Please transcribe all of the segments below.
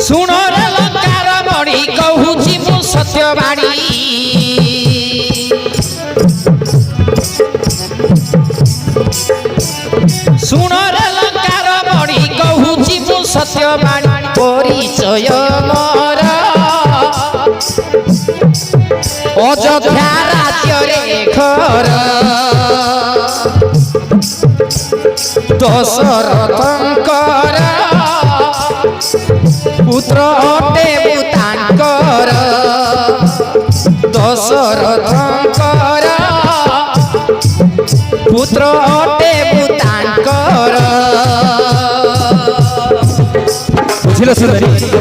सुन रे लंकार मणि कहूची मु सत्यवाणी सुन रे लंकार मणि कहूची मु सत्यवाणी परिचय मोर अयोध्या राज्य रे घर दशरथंकर पुत्र अटे भूतांकर दशरथंकर पुत्र अटे भूतांकर बुझिल सुंदरी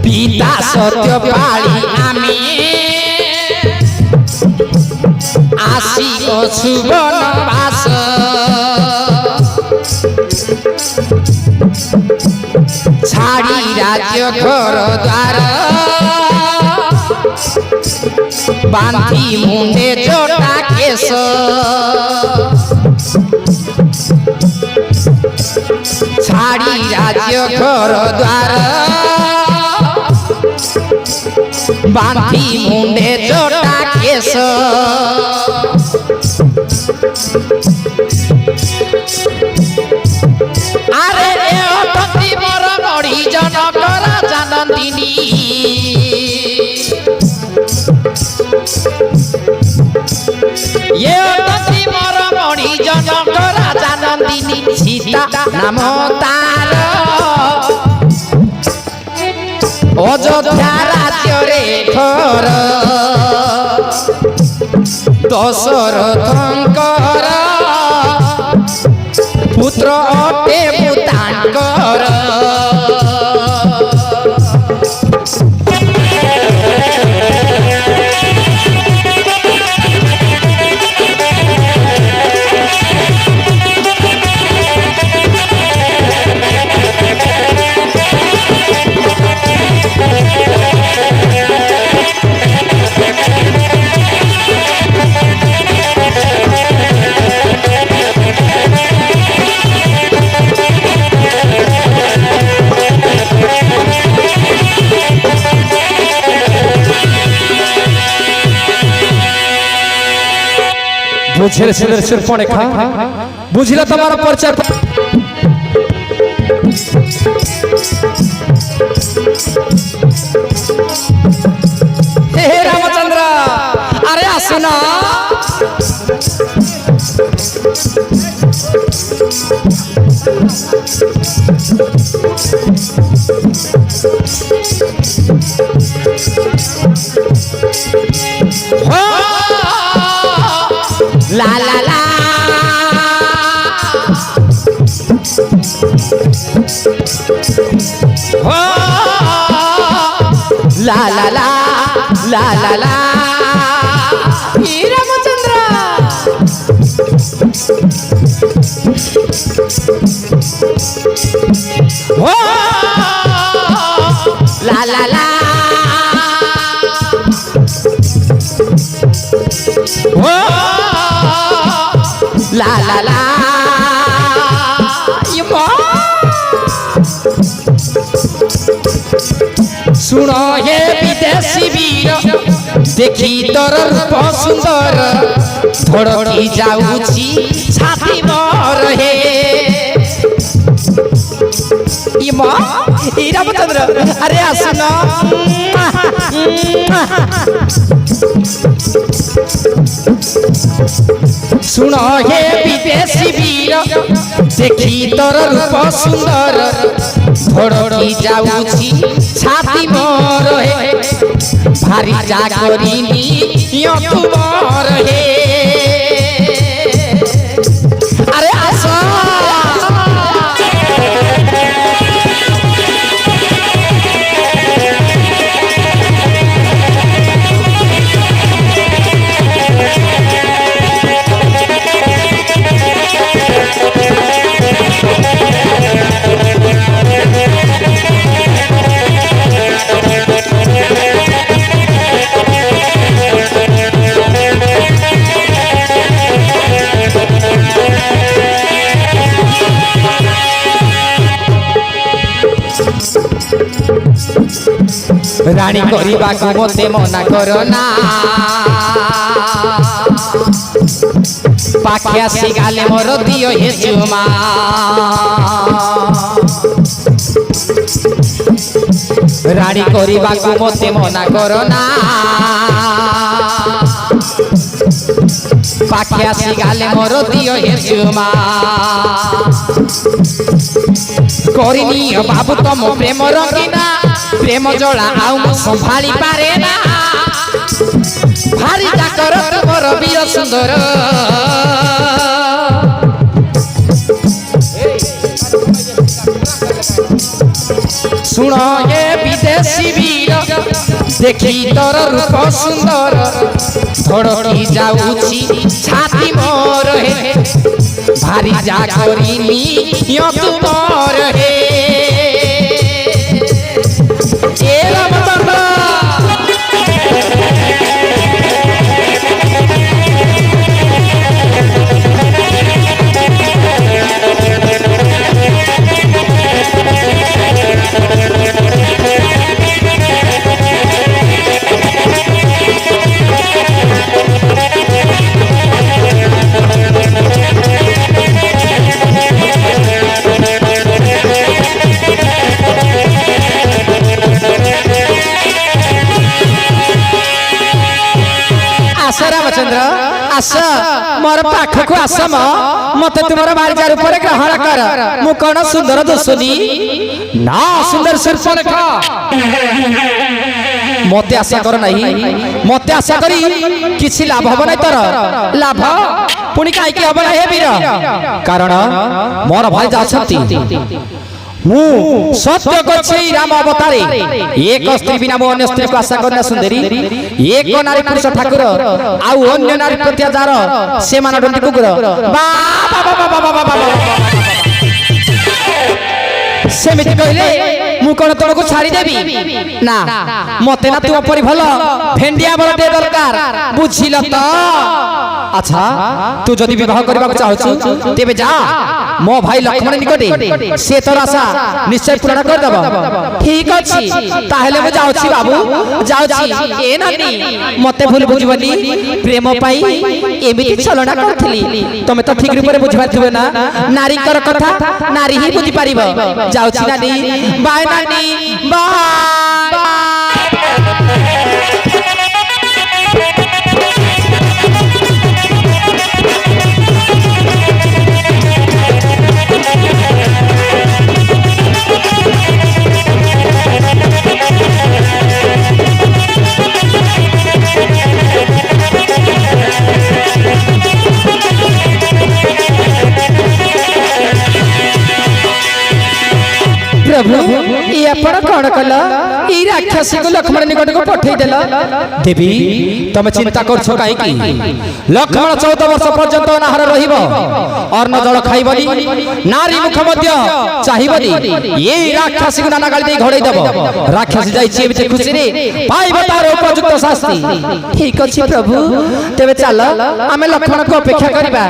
पिता सत्यपाली आमी आसी अछु वनवास छाड़ी राज्य घर द्वार बांधी मुंडे जोटा केश छाड़ी राज्य घर द्वार बांधी मुंडे जोटा केश अरे अटती मोर मणि जनक राजा नंदिनी ये अटती मोर मणि जनक राजा नंदिनी सीता नाम तार अयोध्या राज्य रे घर दशरथंकर पुत्र अटे भूतांकर बुझिल सुंदर सुरपणे खा बुझिला तुम्हारा परिचय हे रामचंद्र अरे आसना ला ला ला ला ला ला ला ला ला रामचंद्र ला ला ला ला ला ला सुन हे विदेशी वीर देखी तोर रूप सुंदर धड़की जाऊची छाती मोर हे रामचंद्र अरे आसुन শুণ হে বিদেশী বীর দেখি তোর রূপ সুন্দর ধড়কি যাউছি ছাতি মোর হে ভারি যা করিনি তুমর হে আরে আসো রানী করিবাকু মতে মনা করো না পাখি আসি গালে মোর দিও হে চুমা রানী করিবাকু মতে মনা করো না পাখি আসি গালে মোর দিও হে চুমা করিনি বাবু তম প্রেম রঙিনা প্রেম জলা আউ মু সম্ভাଳି পারে না ভারি ডাকর তোর বীর সুন্দর শুণ এ বিদেশী বীর দেখি তোর রূপ সুন্দর ধড়কি যাউছি ছাতি মোর হে ভারি যা করিনি তুমর হে रामचंद्र आस मोर पाखक आस मत तुमर बारिजार ऊपर ग्रहण कर मु कौन सुंदर दोषनी ना सुंदर शीर्षरेखा मते आशा कर नहीं मते आशा करी किछि लाभ हब नहीं तोर लाभ पुणी काई की हब नहीं वीर कारण मोर भाई जाछंती मु सत्य करछि राम अवतारे एक स्त्री बिना मो अन्य स्त्री को आशा करना सुंदरी एक नारी पुरुष ठाकुर आउ अन्य नारी प्रत्याचार से मान डंटी कुकुर बा सेमिति कहले मु कोन तोड़ को छाड़ी देबी ना मते ना तुम परि भलो भेंडिया बड़ दे दरकार बुझिल त अच्छा तू जदि विवाह करबा को चाहछु तेबे जा मो भाई लक्ष्मण निकटे से तोर आशा निश्चय पूर्ण कर दब ठीक अछि ताहेले मु जाउछि बाबू जाउछि ए नानी मते भूल बुझबनी प्रेम पाई एमिति छलना करथिली तमे तो ठीक रूप रे बुझबाथिबे ना नारी कर कथा नारी ही बुझि पारिबो जाउछि नानी बाय नानी बाय प्रभु ये अपन कौन कल ई राक्षसी को लक्ष्मण निकट को पठै देला देवी तमे चिंता करछो काहे की लक्ष्मण 14 वर्ष पर्यंत अनाहार रहिबो अन्न जल खाइबनी नारी मुख मध्य चाहिबनी ये राक्षसी को नाना गाली दे घोड़ै देबो राक्षसी जाई छी एते खुशी रे पाइबो तार उपयुक्त शास्ति ठीक अछि प्रभु तेबे चल आमे लक्ष्मण को अपेक्षा करिबा